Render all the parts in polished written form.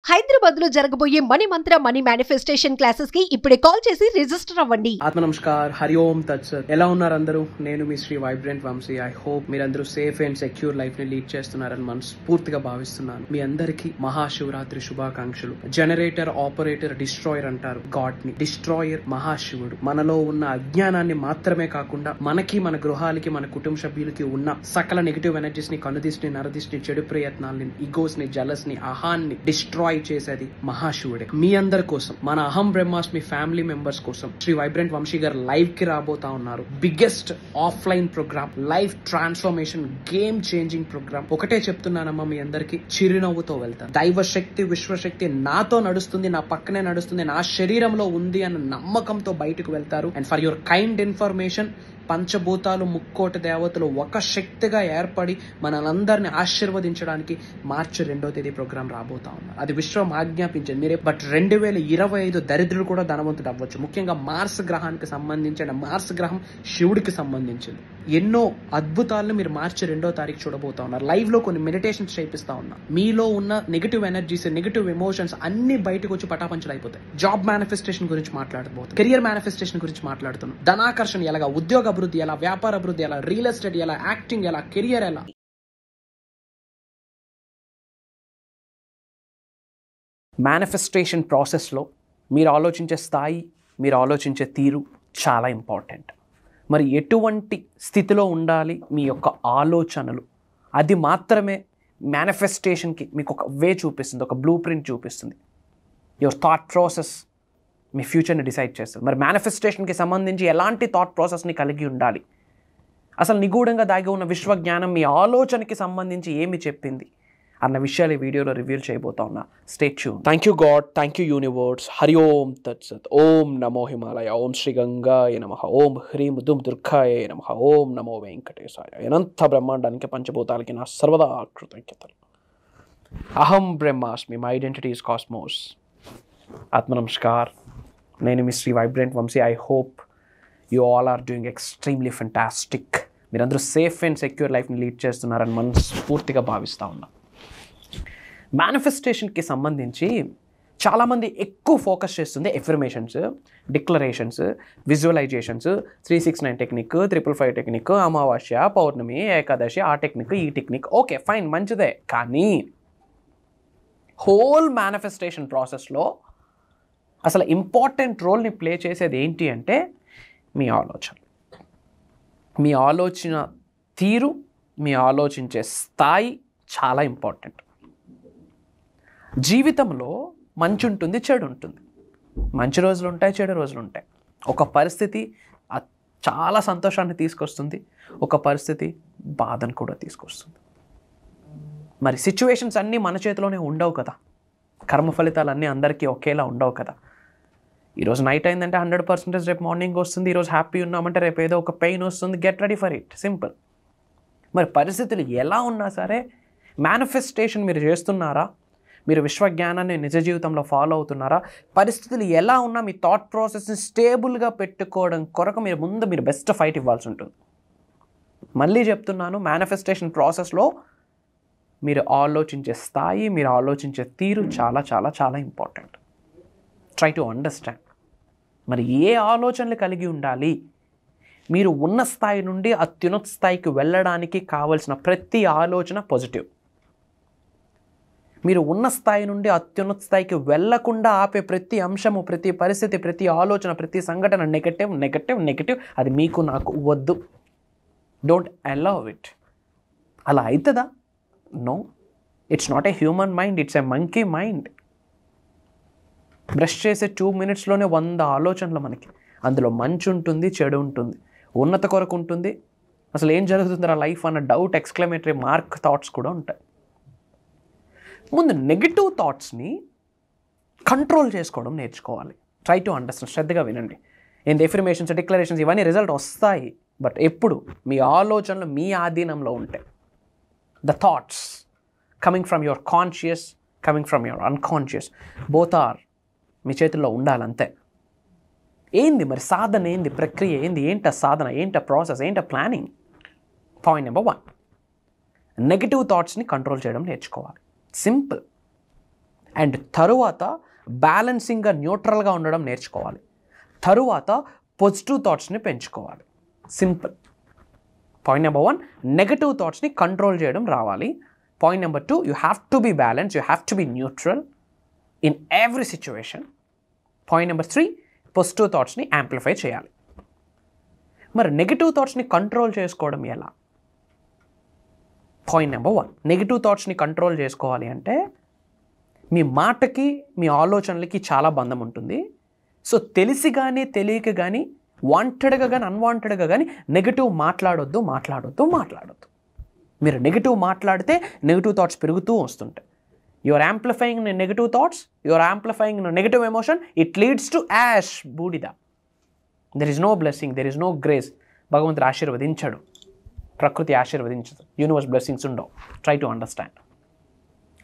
హైదరాబాద్ లో జరగబోయే మనీ మంత్ర money manifestation classes కి ఇప్పుడే కాల్ చేసి రిజిస్టర్ అవ్వండి. ఆత్మ నమస్కార్, హరి ఓం తత్సత్. ఎలా ఉన్నారు అందరూ? నేను మీ Shri vibrant Vamsi. I hope మీరందరూ సేఫ్ అండ్ సెక్యూర్ లైఫ్ ని లీడ్ చేస్తున్నారని మనస్ఫూర్తిగా భావిస్తున్నాను. మీ అందరికీ మహాశివరాత్రి శుభాకాంక్షలు. జనరేటర్, ఆపరేటర్, డిస్ట్రాయర్ అంటారు గాడ్ ని. డిస్ట్రాయర్ మహాశివుడు. మనలో ఉన్న అజ్ఞానాన్ని మాత్రమే కాకుండా మనకి, మన గృహాలకి, మన కుటుంబ సభ్యులకి ఉన్న సకల నెగిటివ్ ఎనర్జీస్ ని, కనుదిష్టిని, నరదిష్టిని, చెడు ప్రయత్నాలని, ఈగోస్ ని, జలస్ ని, అహాన్ని డిస్ట్రాయ్ చేసేది మహాశివుడే. మీ అందరి కోసం, మన అహం బ్రహ్మాస్మి ఫ్యామిలీ మెంబర్స్ కోసం శ్రీ వైబ్రెంట్ వంశీ గారు లైవ్ కి రాబోతా ఉన్నారు. Biggest offline programme, life transformation, game changing programme. ఒకటే చెప్తున్నానమ్మా మీ అందరికి, చిరునవ్వుతో వెళ్తారు. దైవ శక్తి, విశ్వశక్తి నాతో నడుస్తుంది, నా పక్కనే నడుస్తుంది, నా శరీరంలో ఉంది అన్న నమ్మకంతో బయటకు వెళ్తారు. And for your kind information, పంచభూతాలు, ముక్కోటి దేవతలు ఒక శక్తిగా ఏర్పడి మనలందరినీ ఆశీర్వదించడానికి మార్చి 2వ తేదీ ప్రోగ్రామ్ రాబోతా ఉన్నారు. అది విశ్వం ఆజ్ఞాపించింది మీరే. బట్ 2025 దరిద్రుడు కూడా ధనవంతుడు అవ్వచ్చు. ముఖ్యంగా మార్స్ గ్రహానికి సంబంధించిన, మార్స్ గ్రహం శివుడికి సంబంధించింది. ఎన్నో అద్భుతాలను మీరు మార్చి 2వ తారీఖు చూడబోతా ఉన్నారు. లైవ్ లో కొన్ని మెడిటేషన్స్ చేపిస్తా ఉన్నా. మీలో ఉన్న నెగిటివ్ ఎనర్జీస్, నెగిటివ్ ఎమోషన్స్ అన్ని బయటకు వచ్చి పటాపంచలు అయిపోతాయి. జాబ్ మేనిఫెస్టేషన్ గురించి మాట్లాడబోతున్నాం, కెరియర్ మేనిఫెస్టేషన్ గురించి మాట్లాడుతున్నాం, ధనాకర్షణ ఎలాగా, ఉద్యోగ అభివృద్ధి ఎలా, వ్యాపార అభివృద్ధి ఎలా, రియల్ ఎస్టేట్ ఎలా, యాక్టింగ్ ఎలా, కెరియర్ ఎలా. మేనిఫెస్టేషన్ ప్రాసెస్లో మీరు ఆలోచించే స్థాయి, మీరు ఆలోచించే తీరు చాలా ఇంపార్టెంట్. మరి ఎటువంటి స్థితిలో ఉండాలి మీ యొక్క ఆలోచనలు, అది మాత్రమే మేనిఫెస్టేషన్కి మీకు ఒక వే చూపిస్తుంది, ఒక బ్లూ ప్రింట్ చూపిస్తుంది. యువర్ థాట్ ప్రాసెస్ మీ ఫ్యూచర్ని డిసైడ్ చేస్తుంది. మరి మేనిఫెస్టేషన్కి సంబంధించి ఎలాంటి థాట్ ప్రాసెస్ని కలిగి ఉండాలి, అసలు నిగూఢంగా దాగి ఉన్న విశ్వజ్ఞానం మీ ఆలోచనకి సంబంధించి ఏమి చెప్పింది అన్న విషయాలు ఈ వీడియోలో రివీల్ చేయబోతా ఉన్నా. Stay tune. Thank you God, thank you universe. Hari Om తత్సత్. ఓం నమో హిమాలయ, ఓం శ్రీ గంగాయ నమః, ఓం హ్రీం దుమ్ దుర్గాయ నమః, ఓం నమో వెంకటేశాయ. అనంత బ్రహ్మాండానికి, పంచభూతాలకి నా సర్వదా కృతజ్ఞతలు. అహం బ్రహ్మాస్మి, మై ఐడెంటిటీ ఈస్ కాస్మోస్. ఆత్మ నమస్కార్, నేను మీ Shri vibrant Vamsi. I hope you all are doing extremely fantastic. మీరందరూ సేఫ్ అండ్ సెక్యూర్ లైఫ్ని లీడ్ చేస్తున్నారని మనస్ఫూర్తిగా భావిస్తూ ఉన్నాం. మేనిఫెస్టేషన్కి సంబంధించి చాలామంది ఎక్కువ ఫోకస్ చేస్తుంది affirmations, declarations, visualisations, 369 technique, 555 technique, అమావాస్య, పౌర్ణమి, ఏకాదశి, ఆ టెక్నిక్, ఈ టెక్నిక్. ఓకే ఫైన్, మంచిదే. కానీ హోల్ మేనిఫెస్టేషన్ ప్రాసెస్లో అసలు ఇంపార్టెంట్ రోల్ని ప్లే చేసేది ఏంటి అంటే మీ ఆలోచన. మీ ఆలోచన తీరు, మీ ఆలోచించే స్థాయి చాలా ఇంపార్టెంట్. జీవితంలో మంచి ఉంటుంది, చెడు ఉంటుంది. మంచి రోజులు ఉంటాయి, చెడు రోజులు ఉంటాయి. ఒక పరిస్థితి చాలా సంతోషాన్ని తీసుకొస్తుంది, ఒక పరిస్థితి బాధను కూడా తీసుకొస్తుంది. మరి సిచ్యువేషన్స్ అన్నీ మన చేతిలోనే ఉండవు కదా. కర్మ ఫలితాలు అన్నీ అందరికీ ఒకేలా ఉండవు కదా. ఈరోజు నైట్ అయిందంటే 100% రేపు మార్నింగ్ వస్తుంది. ఈరోజు హ్యాపీ ఉన్నామంటే రేపు ఏదో ఒక పెయిన్ వస్తుంది. Get ready for it, simple. మరి పరిస్థితులు ఎలా ఉన్నా సరే మేనిఫెస్టేషన్ మీరు చేస్తున్నారా? మీరు విశ్వజ్ఞానాన్ని నిజ జీవితంలో ఫాలో అవుతున్నారా? పరిస్థితులు ఎలా ఉన్నా మీ థాట్ ప్రాసెస్ని స్టేబుల్గా పెట్టుకోవడం కొరకు మీరు బెస్ట్ ఫైట్ ఇవ్వాల్సి ఉంటుంది. మళ్ళీ చెప్తున్నాను, మేనిఫెస్టేషన్ ప్రాసెస్లో మీరు ఆలోచించే స్థాయి, మీరు ఆలోచించే తీరు చాలా చాలా చాలా ఇంపార్టెంట్. Try to understand. మరి ఏ ఆలోచనలు కలిగి ఉండాలి? మీరు ఉన్న స్థాయి నుండి అత్యున్నత స్థాయికి వెళ్ళడానికి కావలసిన ప్రతి ఆలోచన పాజిటివ్. మీరు ఉన్న స్థాయి నుండి అత్యున్నత స్థాయికి వెళ్లకుండా ఆపే ప్రతి అంశము, ప్రతి పరిస్థితి, ప్రతి ఆలోచన, ప్రతి సంఘటన నెగటివ్ నెగటివ్ నెగటివ్. అది మీకు, నాకు వద్దు. Don't allow it. అలా అవుతుందా? No, it's not a human mind, it's a monkey mind. Brush చేసే 2 minutesలోనే 100 ఆలోచనలు మనకి. అందులో మంచి ఉంటుంది, చెడు ఉంటుంది, ఉన్నత కొరకు ఉంటుంది, అసలు ఏం జరుగుతుందా లైఫ్ అన్న డౌట్, ఎక్స్క్లమేటరీ మార్క్ థాట్స్ కూడా ఉంటాయి. ముందు నెగిటివ్ థాట్స్ని కంట్రోల్ చేసుకోవడం నేర్చుకోవాలి. Try to understand. శ్రద్ధగా వినండి. ఏంటి ఎఫర్మేషన్స్, డిక్లరేషన్స్ ఇవన్నీ రిజల్ట్ వస్తాయి. బట్ ఎప్పుడు మీ ఆలోచనలు మీ ఆధీనంలో ఉంటాయి. The thoughts coming from your conscious, coming from your unconscious, both are మీ చేతుల్లో ఉండాలంతే. ఏంది మరి సాధన, ఏంది ప్రక్రియ, ఏంట సాధన, ఏంట ప్రాసెస్, ఏంట ప్లానింగ్? పాయింట్ నెంబర్ 1, నెగిటివ్ థాట్స్ని కంట్రోల్ చేయడం నేర్చుకోవాలి. సింపుల్. అండ్ తరువాత బ్యాలెన్సింగ్గా న్యూట్రల్గా ఉండడం నేర్చుకోవాలి. తరువాత పాజిటివ్ థాట్స్ని పెంచుకోవాలి. సింపుల్. పాయింట్ నెంబర్ 1, నెగటివ్ థాట్స్ని కంట్రోల్ చేయడం రావాలి. Point number 2, you have to be balance, you have to be neutral in every situation. Point number 3, positive థాట్స్ని యాంప్లిఫై చేయాలి. మరి నెగటివ్ థాట్స్ని కంట్రోల్ చేసుకోవడం ఎలా? పాయింట్ నెంబర్ 1, నెగటివ్ థాట్స్ని కంట్రోల్ చేసుకోవాలి అంటే మీ మాటకి మీ ఆలోచనలకి చాలా బంధం ఉంటుంది. సో తెలిసి కానీ తెలియక కానీ వాంటెడ్గా కానీ అన్వాంటెడ్గా కానీ నెగటివ్ మాట్లాడొద్దు. మీరు నెగటివ్ మాట్లాడితే నెగటివ్ థాట్స్ పెరుగుతూ వస్తుంటాయి. You are amplifying negative thoughts, you are amplifying negative emotion, it leads to ash, బూడిద. There is no blessing, there is no grace. భగవంతుడు ఆశీర్వదించాడు, ప్రకృతి ఆశీర్వదించదు, యూనివర్స్ బ్లెస్సింగ్స్ ఉండవు. Try to understand.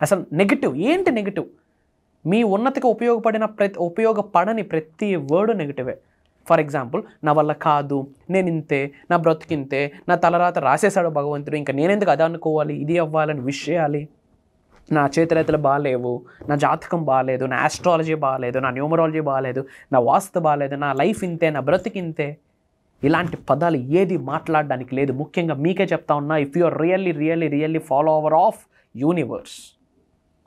అసలు నెగటివ్ ఏంటి? నెగటివ్ మీ ఉన్నతికి ఉపయోగపడని ప్రతి వర్డ్ నెగటివే. ఫర్ ఎగ్జాంపుల్, నా వల్ల కాదు, నేను ఇంతే, నా బ్రతికింతే, నా తలరాత రాసేసాడు భగవంతుడు, ఇంకా నేనెందుకు అది అనుకోవాలి, ఇది అవ్వాలని విష్ చేయాలి, నా చేతిరేతలు బాగాలేవు, నా జాతకం బాగాలేదు, నా ఆస్ట్రాలజీ బాగాలేదు, నా న్యూమరాలజీ బాగాలేదు, నా వాస్తు బాగాలేదు, నా లైఫ్ ఇంతే, నా బ్రతికింతే, ఇలాంటి పదాలు ఏది మాట్లాడడానికి లేదు. ముఖ్యంగా మీకే చెప్తా ఉన్నా, if you are really follower of universe,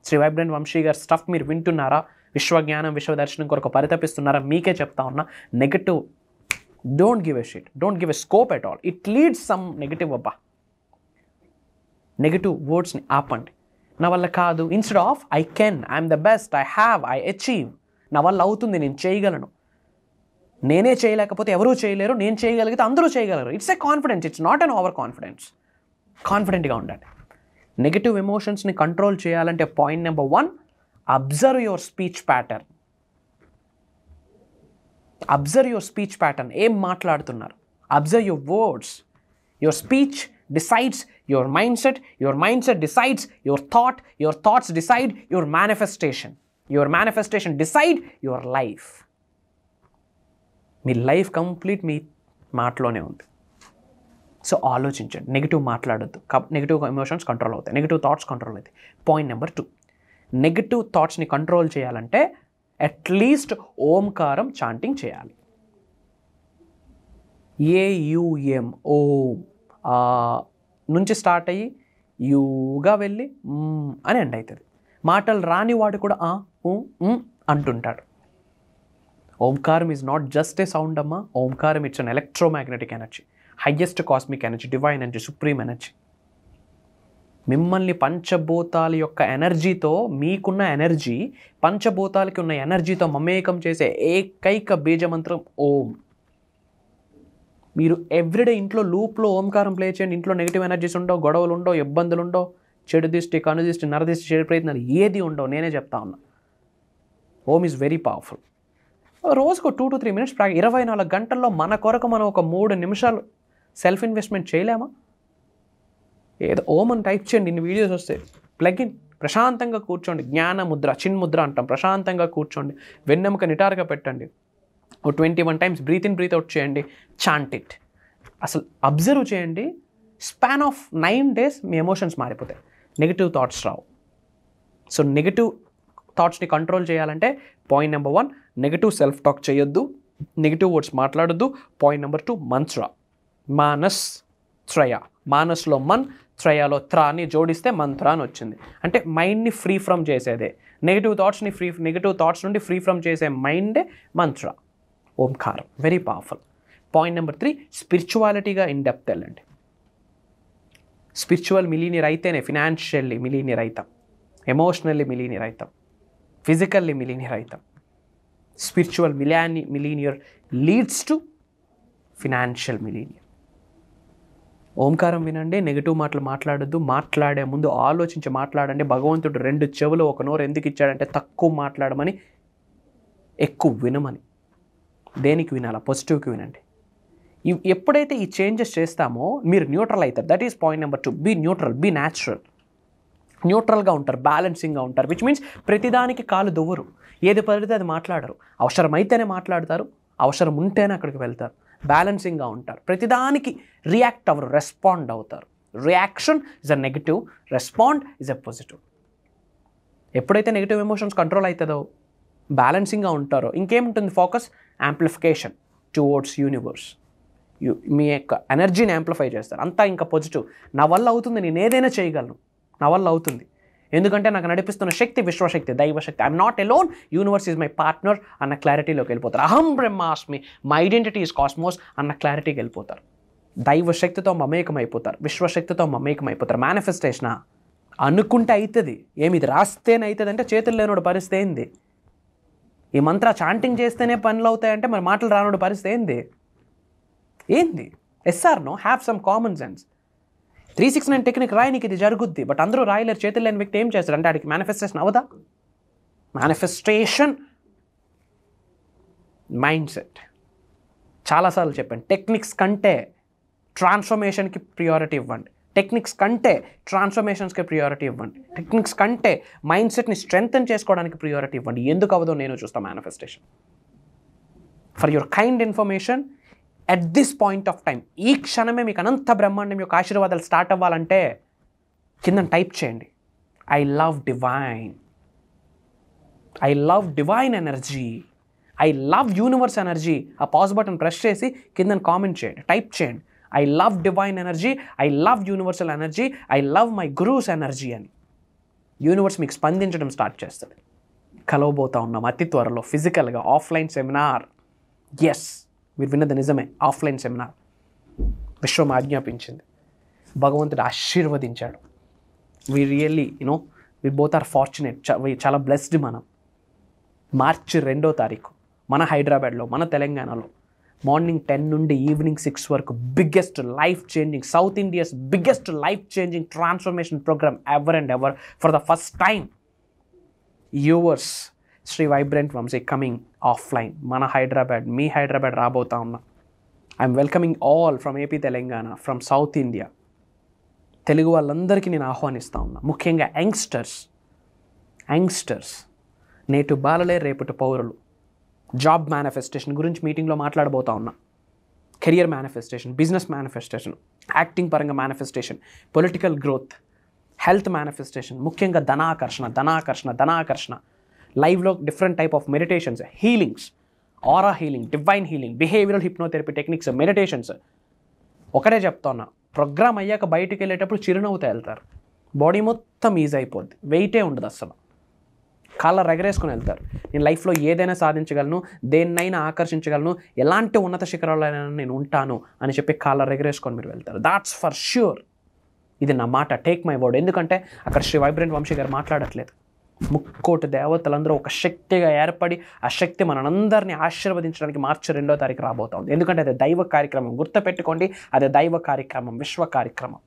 Shri vibrant Vamshi గారి స్టఫ్ మీరు వింటున్నారా, విశ్వజ్ఞానం విశ్వదర్శనం కొరకు పరితపిస్తున్నారా, మీకే చెప్తా ఉన్నా, negative don't give a shit, don't give a scope at all. It leads some negative. అబ్బా, నెగటివ్ వర్డ్స్ని ఆపండి. నా వల్ల కాదు, instead of I can, I'm the best, I have, I achieve, నా వల్ల అవుతుంది, నేను చేయగలను, నేనే చేయలేకపోతే ఎవరూ చేయలేరు, నేను చేయగలిగితే అందరూ చేయగలరు. It's a confidence, it's not an over confidence. కాన్ఫిడెంట్గా ఉండండి. నెగటివ్ ఎమోషన్స్ని కంట్రోల్ చేయాలంటే point number 1, observe your speech pattern. Observe your speech pattern. ఏం మాట్లాడుతున్నారు? Observe your words. Your speech decides your mind set, your mind set decides your thought, your thoughts decide your manifestation, your manifestation decide your life. మీ life complete మీ మాటలోనే ఉంది. So ఆలోచించండి, negative మాట్లాడొద్దు. Negative emotions control అవుతాయి, negative thoughts control అవుతాయి. Point number 2, negative థాట్స్ని control చేయాలంటే అట్లీస్ట్ ఓంకారం చాంటింగ్ చేయాలి. AUM, ఓం నుంచి స్టార్ట్ అయ్యి యూగా వెళ్ళి అని ఎండ్ అవుతుంది. మాటలు రాని వాడు కూడా అంటుంటాడు. ఓంకారం is not just a sound అమ్మా. ఓంకారం it's an electromagnetic energy, highest cosmic energy, divine energy, supreme energy. మిమ్మల్ని పంచభూతాల యొక్క ఎనర్జీతో, మీకున్న ఎనర్జీ పంచభూతాలకి ఉన్న ఎనర్జీతో మమేకం చేసే ఏకైక బీజమంత్రం ఓం. మీరు ఎవ్రీడే ఇంట్లో లూప్లో ఓంకారం ప్లే చేయండి. ఇంట్లో నెగిటివ్ ఎనర్జీస్ ఉండవు, గొడవలు ఉండవు, ఇబ్బందులు ఉండవు, చెడు దిష్టి, కనుదిష్టి, నరదిష్టి, చెడు ప్రయత్నాలు ఏది ఉండవు. నేనే చెప్తా ఉన్నా. ఓం ఈజ్ వెరీ పవర్ఫుల్. రోజుకు 2 to 3 minutes 24 గంటల్లో మన కొరకు మనం ఒక 3 నిమిషాలు సెల్ఫ్ ఇన్వెస్ట్మెంట్ చేయలేమా? ఏదో ఓం అని టైప్ చేయండి, ఇన్ని వీడియోస్ వస్తాయి. ప్లగిన్ ప్రశాంతంగా కూర్చోండి. జ్ఞాన ముద్ర, చిన్ముద్ర అంటాం. ప్రశాంతంగా కూర్చోండి, వెన్నెముక నిటారుగా పెట్టండి. 21 times breath in breath out చేయండి. Chant it. అసలు అబ్జర్వ్ చేయండి. స్పాన్ ఆఫ్ 9 days మీ ఎమోషన్స్ మారిపోతాయి. నెగిటివ్ థాట్స్ రావు. సో నెగిటివ్ థాట్స్ని కంట్రోల్ చేయాలంటే point number 1, negative self talk చేయొద్దు, నెగిటివ్ వర్డ్స్ మాట్లాడొద్దు. పాయింట్ నెంబర్ 2, మంత్ర, మానస్ త్రయ. మానస్లో మన్, త్రయాలో త్రాని జోడిస్తే మంత్ర అని వచ్చింది. అంటే మైండ్ని ఫ్రీ ఫ్రమ్ చేసేదే. నెగిటివ్ థాట్స్ నుండి ఫ్రీ ఫ్రమ్ చేసే మైండే మంత్ర, ఓంకారం. Very powerful. పాయింట్ నెంబర్ 3, స్పిరిచువాలిటీగా ఇన్ డెప్త్ వెళ్ళండి. స్పిరిచువల్ మిలీనియర్ అయితేనే ఫినాన్షియల్లీ మిలీనియర్ అవుతాం, ఎమోషనల్లీ మిలీనియర్ అవుతాం, ఫిజికల్లీ మిలీనియర్ అవుతాం. Spiritual millionaire leads to financial millionaire. ఓంకారం వినండి, నెగిటివ్ మాటలు మాట్లాడొద్దు. మాట్లాడే ముందు ఆలోచించి మాట్లాడండి. భగవంతుడు 2 చెవులు 1 నోరు ఎందుకు ఇచ్చాడంటే తక్కువ మాట్లాడమని, ఎక్కువ వినమని. దేనికి వినాలా? పాజిటివ్కి వినండి. ఎప్పుడైతే ఈ చేంజెస్ చేస్తామో మీరు న్యూట్రల్ అవుతారు. That is point number 2. Be neutral, be natural. న్యూట్రల్గా ఉంటారు, బ్యాలెన్సింగ్గా ఉంటారు. విచ్ మీన్స్ ప్రతిదానికి కాలు దువ్వరు, ఏది పడితే అది మాట్లాడరు. అవసరమైతేనే మాట్లాడతారు, అవసరం ఉంటేనే అక్కడికి వెళ్తారు. బ్యాలెన్సింగ్గా ఉంటారు. ప్రతిదానికి రియాక్ట్ అవ్వరు, రెస్పాండ్ అవుతారు. Reaction is a negative, respond is a positive. ఎప్పుడైతే నెగిటివ్ ఎమోషన్స్ కంట్రోల్ అవుతుందో, బ్యాలెన్సింగ్గా ఉంటారో, ఇంకేముంటుంది? Focus, amplification towards universe. మీ యొక్క ఎనర్జీని యాంప్లిఫై చేస్తారు. అంతా ఇంకా పాజిటివ్. నా వల్ల అవుతుంది, నేను ఏదైనా చేయగలను, నా వల్ల అవుతుంది, ఎందుకంటే నాకు నడిపిస్తున్న శక్తి విశ్వశక్తి, దైవశక్తి. I'm not alone, universe is my partner అన్న క్లారిటీలోకి వెళ్ళిపోతారు. అహం బ్రహ్మాస్మి, మై ఐడెంటిటీ ఈజ్ కాస్మోస్ అన్న క్లారిటీకి వెళ్ళిపోతారు. దైవశక్తితో మమేకం అయిపోతారు, విశ్వశక్తితో మమేకం అయిపోతారు. మేనిఫెస్టేషనా? అనుకుంటే అవుతుంది. ఏమి ఇది రాస్తేనే అవుతుంది అంటే చేతులు లేనోడు పరిస్థితి ఏంది? ఈ మంత్ర చాంటింగ్ చేస్తేనే పనులు అవుతాయంటే మరి మాటలు రానోడు పరిస్థితి ఏంది? Yes or no? Have some common sense. 369 technique రాయనికి ఇది జరుగుద్ది, బట్ అందరూ రాయలేరు. చేతులు లేని వ్యక్తి ఏం చేస్తాడు అంటే ఆడికి మేనిఫెస్టేషన్ అవదా? Manifestation mind set. చాలాసార్లు చెప్పాను, టెక్నిక్స్ కంటే ట్రాన్స్ఫర్మేషన్కి ప్రియారిటీ ఇవ్వండి. టెక్నిక్స్ కంటే ట్రాన్స్ఫర్మేషన్స్కి ప్రియారిటీ ఇవ్వండి. టెక్నిక్స్ కంటే మైండ్ సెట్ని స్ట్రెంగ్తన్ చేసుకోవడానికి ప్రియారిటీ ఇవ్వండి. ఎందుకు అవదో నేను చూస్తాను. Manifestation for your kind information at this point of time, ఈ క్షణమే మీకు అనంత బ్రహ్మాండం యొక్క ఆశీర్వాదాలు స్టార్ట్ అవ్వాలంటే కింద టైప్ చేయండి, I love divine, I love divine energy, I love universe energy. ఆ పాజ్ బటన్ ప్రెస్ చేసి కింద కామెంట్ చేయండి, టైప్ చేయండి, I love divine energy, I love universal energy, I love my gurus energy అని. Universe మీకు స్పందించడం start చేస్తుంది. కలవబోతా ఉన్నాం అతి త్వరలో ఫిజికల్గా ఆఫ్లైన్ సెమినార్. ఎస్, మీరు విన్నది నిజమే, ఆఫ్లైన్ సెమినార్. విశ్వం ఆజ్ఞాపించింది, భగవంతుడు ఆశీర్వదించాడు. We really we both are fortunate, చాలా బ్లెస్డ్. మనం మార్చి 2వ తారీఖు మన హైదరాబాద్లో, మన తెలంగాణలో మార్నింగ్ 10 నుండి ఈవినింగ్ 6 వరకు biggest life changing, South India's biggest life changing transformation programme ever and ever. For the first time yours Shri vibrant Vamshi coming offline. మన హైదరాబాద్, మీ హైదరాబాద్ రాబోతా ఉన్నా. I'm welcoming all from AP, Telangana, from South India. Telugu వాళ్ళందరికీ నేను ఆహ్వానిస్తూ ఉన్నా. ముఖ్యంగా యంగ్స్టర్స్, నేటి బాలలే రేపటి పౌరులు. జాబ్ మేనిఫెస్టేషన్ గురించి మీటింగ్లో మాట్లాడబోతా ఉన్నా. Career manifestation, business manifestation, acting పరంగా manifestation, political growth, health manifestation, ముఖ్యంగా ధనాకర్షణ. లైవ్లో different type of meditations, healings, aura healing, divine healing, behavioural hypnotherapy techniques, meditations. ఒకటే చెప్తా ఉన్నా, ప్రోగ్రామ్ అయ్యాక బయటికి వెళ్ళేటప్పుడు చిరునవ్వుతో వెళ్తారు. బాడీ మొత్తం ఈజీ అయిపోద్ది, వెయిటే ఉండదు అసలు. కాళ్ళ ఎగరేసుకొని వెళ్తారు. నేను లైఫ్లో ఏదైనా సాధించగలను, దేన్నైనా ఆకర్షించగలను, ఎలాంటి ఉన్నత శిఖరాలైనా నేను ఉంటాను అని చెప్పి కాళ్ళ ఎగరేసుకొని మీరు వెళ్తారు. That's for sure. ఇది నా మాట, టేక్ మై వర్డ్. ఎందుకంటే అక్కడ శ్రీ వైబ్రెంట్ వంశీ గారు మాట్లాడట్లేదు. 3 కోటి దేవతలందరూ ఒక శక్తిగా ఏర్పడి ఆ శక్తి మనందరినీ ఆశీర్వదించడానికి మార్చి 2వ తారీఖు రాబోతుంది. ఎందుకంటే అది దైవ కార్యక్రమం. గుర్తుపెట్టుకోండి, అది దైవ కార్యక్రమం, విశ్వ కార్యక్రమం.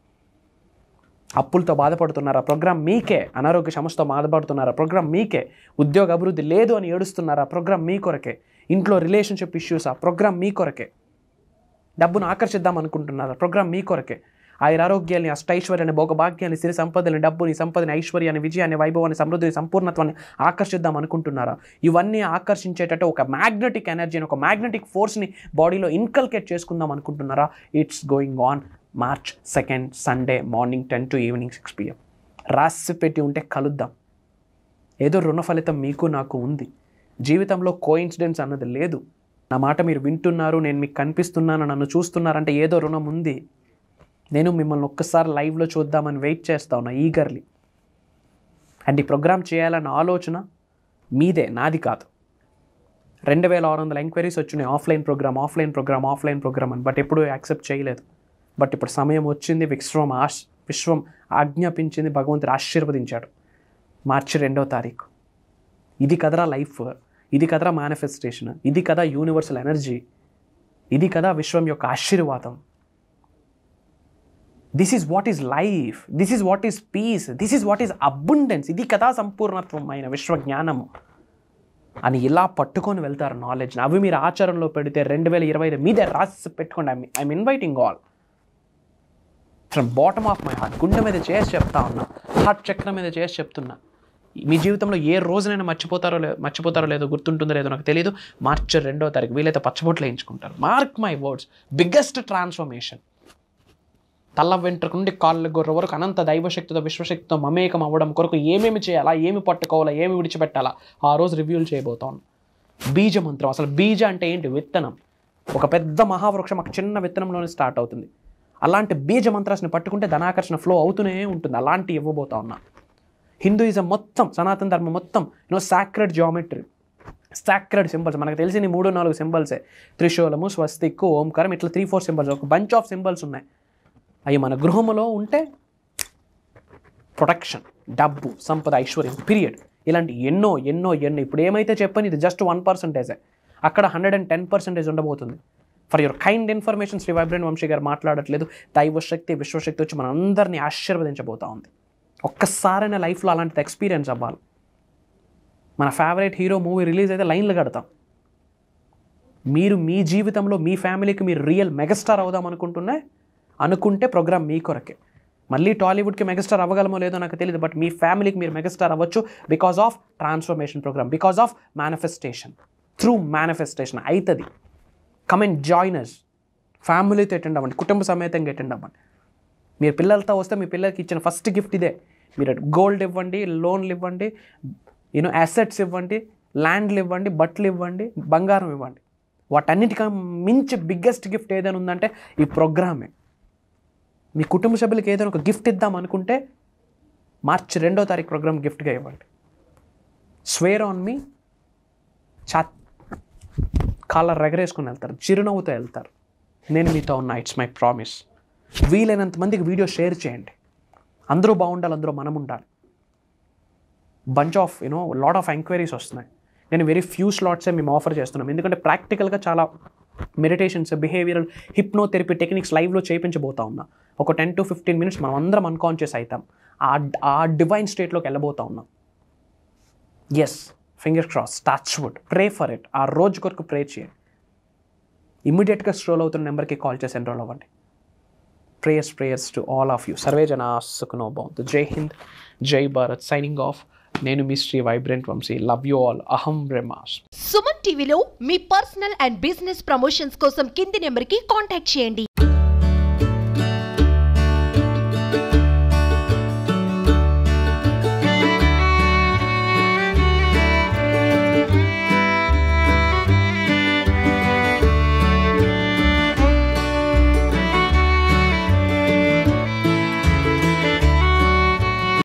అప్పులతో బాధపడుతున్నారా? ప్రోగ్రామ్ మీకే. అనారోగ్య సమస్యతో బాధపడుతున్నారా? ప్రోగ్రామ్ మీకే. ఉద్యోగ అభివృద్ధి లేదు అని ఏడుస్తున్నారా? ప్రోగ్రామ్ మీ కొరకే. ఇంట్లో రిలేషన్షిప్ ఇష్యూసా? ప్రోగ్రామ్ మీ కొరకే. డబ్బును ఆకర్షిద్దాం అనుకుంటున్నారా? ప్రోగ్రామ్ మీ కొరకే. ఆరోగ్యాన్ని, అష్టైశ్వర్యాన్ని, భోగభాగ్యాన్ని, సిరి సంపదని, డబ్బుని, సంపదని, ఐశ్వర్యాన్ని, విజయాన్ని, వైభవాన్ని, సమృద్ధిని, సంపూర్ణత్వాన్ని ఆకర్షిద్దాం అనుకుంటున్నారా? ఇవన్నీ ఆకర్షించేటట్టు ఒక మ్యాగ్నెటిక్ ఎనర్జీని, ఒక మ్యాగ్నెటిక్ ఫోర్స్ని బాడీలో ఇన్కల్కేట్ చేసుకుందాం అనుకుంటున్నారా? It's going on March 2nd, Sunday morning 10 to evening 6 PM. రాసి పెట్టి ఉంటే కలుద్దాం. ఏదో రుణ ఫలితం మీకు నాకు ఉంది. జీవితంలో కోఇన్సిడెన్స్ అన్నది లేదు. నా మాట మీరు వింటున్నారు, నేను మీకు కనిపిస్తున్నాను, నన్ను చూస్తున్నారంటే ఏదో రుణం ఉంది. నేను మిమ్మల్ని ఒక్కసారి లైవ్లో చూద్దామని వెయిట్ చేస్తా ఉన్నా ఈగర్లీ. అండ్ ఈ ప్రోగ్రామ్ చేయాలన్న ఆలోచన మీదే, నాది కాదు. 2600 ఎంక్వైరీస్ వచ్చినాయి ఆఫ్లైన్ ప్రోగ్రామ్ అని. బట్ ఎప్పుడూ యాక్సెప్ట్ చేయలేదు. బట్ ఇప్పుడు సమయం వచ్చింది. విశ్వం ఆజ్ఞాపించింది, భగవంతుడు ఆశీర్వదించాడు. మార్చి 2వ తారీఖు. ఇది కదరా లైఫ్, ఇది కదరా మేనిఫెస్టేషన్, ఇది కదా యూనివర్సల్ ఎనర్జీ, ఇది కదా విశ్వం యొక్క ఆశీర్వాదం. This is what is life, this is what is peace, this is what is abundance. ఇది కదా సంపూర్ణత్వమైన విశ్వజ్ఞానము అని ఇలా పట్టుకొని వెళ్తారు నాలెడ్జ్ని. అవి మీరు ఆచరణలో పెడితే 2025 మీదే రాసి పెట్టుకోండి. I'm inviting all from bottom of my heart. గుండె మీద చేసి చెప్తా ఉన్నా, హార్ట్ చక్రం మీద చేసి చెప్తున్నా. మీ జీవితంలో ఏ రోజునైనా మర్చిపోతారో లేదో, గుర్తుంటుందో లేదో నాకు తెలియదు. మార్చి 2వ తారీఖు వీలైతే పచ్చబొట్లు వేయించుకుంటారు. Mark my words, biggest transformation. తల్ల వెంట్రుక నుండి కాళ్ళ గొర్రె వరకు అనంత దైవశక్తితో విశ్వశక్తితో మమేకం అవ్వడం కొరకు ఏమేమి చేయాలా, ఏమి పట్టుకోవాలా, ఏమి విడిచిపెట్టాలా ఆ రోజు రివ్యూలు చేయబోతాను. బీజ మంత్రం. అసలు బీజ అంటే ఏంటి? విత్తనం. ఒక పెద్ద మహావృక్షం ఒక చిన్న విత్తనంలోనే స్టార్ట్ అవుతుంది. అలాంటి బీజ మంత్రాన్ని పట్టుకుంటే ధనాకర్షణ ఫ్లో అవుతూనే ఉంటుంది. అలాంటి ఇవ్వబోతా ఉన్నా. హిందూయిజం మొత్తం, సనాతన ధర్మం మొత్తం సాక్రెడ్ జియోమెట్రీ, సాక్రెడ్ సింబల్స్. మనకు తెలిసిన 3-4 సింబల్సే. త్రిశూలము, స్వస్తిక్, ఓంకారం, ఇట్లా 3-4 సింబల్స్, ఒక బంచ్ ఆఫ్ సింబల్స్ ఉన్నాయి. అవి మన గృహంలో ఉంటే ప్రొటెక్షన్, డబ్బు, సంపద, ఐశ్వర్యం, పీరియడ్. ఇలాంటి ఎన్నో ఎన్నో ఎన్నో. ఇప్పుడు ఏమైతే చెప్పని ఇది జస్ట్ 1%. అక్కడ 110% ఉండబోతుంది. For your kind information Shri vibrant Vamshi garu మాట్లాడట్లేదు. దైవశక్తి, విశ్వశక్తి వచ్చి మన అందరినీ ఆశీర్వదించబోతా ఉంది. ఒక్కసారైనా లైఫ్లో అలాంటిది ఎక్స్పీరియన్స్ అవ్వాలి. మన ఫేవరెట్ హీరో మూవీ రిలీజ్ అయితే లైన్లు కడతాం. మీరు మీ జీవితంలో మీ ఫ్యామిలీకి మీరు రియల్ మెగాస్టార్ అవుదాం అనుకుంటే ప్రోగ్రామ్ మీ కొరకే. మళ్ళీ టాలీవుడ్కి మెగాస్టార్ అవ్వగలమో లేదో నాకు తెలియదు, బట్ మీ ఫ్యామిలీకి మీరు మెగాస్టార్ అవ్వచ్చు because of transformation programme, because of manifestation. Through manifestation అవుతుంది. Come and join us. ఫ్యామిలీతో అటెండ్ అవ్వండి, కుటుంబ సమేతంగా అటెండ్ అవ్వండి. మీరు పిల్లలతో వస్తే మీ పిల్లలకి ఇచ్చిన ఫస్ట్ గిఫ్ట్ ఇదే. మీరు గోల్డ్ ఇవ్వండి, లోన్లు ఇవ్వండి, అసెట్స్ ఇవ్వండి, ల్యాండ్లు ఇవ్వండి, బట్టలు ఇవ్వండి, బంగారం ఇవ్వండి. వాటన్నిటికన్నా మించి బిగ్గెస్ట్ గిఫ్ట్ ఏదైనా ఉందంటే ఈ ప్రోగ్రామే. మీ కుటుంబ సభ్యులకి ఏదైనా ఒక గిఫ్ట్ ఇద్దాం అనుకుంటే మార్చి 2వ తారీఖు ప్రోగ్రామ్ గిఫ్ట్గా ఇవ్వండి. Square on me. కాళ్ళ రెగరేసుకుని వెళ్తారు, చిరునవ్వుతో వెళ్తారు. నేను మీతో ఉన్నా, ఇట్స్ మై ప్రామిస్. వీలైనంత మందికి వీడియో షేర్ చేయండి. అందరూ బాగుండాలి, అందరూ మనం ఉండాలి. Bunch of lot of enquiries వస్తున్నాయి. నేను వెరీ ఫ్యూ స్లాట్సే మేము ఆఫర్ చేస్తున్నాం. ఎందుకంటే ప్రాక్టికల్గా చాలా మెడిటేషన్స్, బిహేవియరల్, హిప్నోథెరపీ టెక్నిక్స్ లైవ్లో చేయించబోతా ఉన్నా. ఒక 10 to 15 minutes మనం అందరం అన్కాన్షియస్ అవుతాం. ఆ డివైన్ స్టేట్లోకి వెళ్ళబోతా ఉన్నాం. Yes, finger cross, touch wood, pray for it. ఆ రోజు కొరకు ప్రే చేయండి. ఇమ్మీడియట్గా స్ట్రోల్ అవుతున్న నెంబర్కి కాల్ చేసి ఎన్రోల్ అవ్వండి. Prayers to all of you. Survey జనా సుఖనో భవంతు. జై హింద్, జై భారత్. Signing off. నేను మీ Shri vibrant Vamshi. Love you all. అహం బ్రహ్మాస్. సుమన్ టీవీలో మీ పర్సనల్ అండ్ బిజినెస్ ప్రమోషన్స్ కోసం కింది నెంబర్కి కాంటాక్ట్ చేయండి.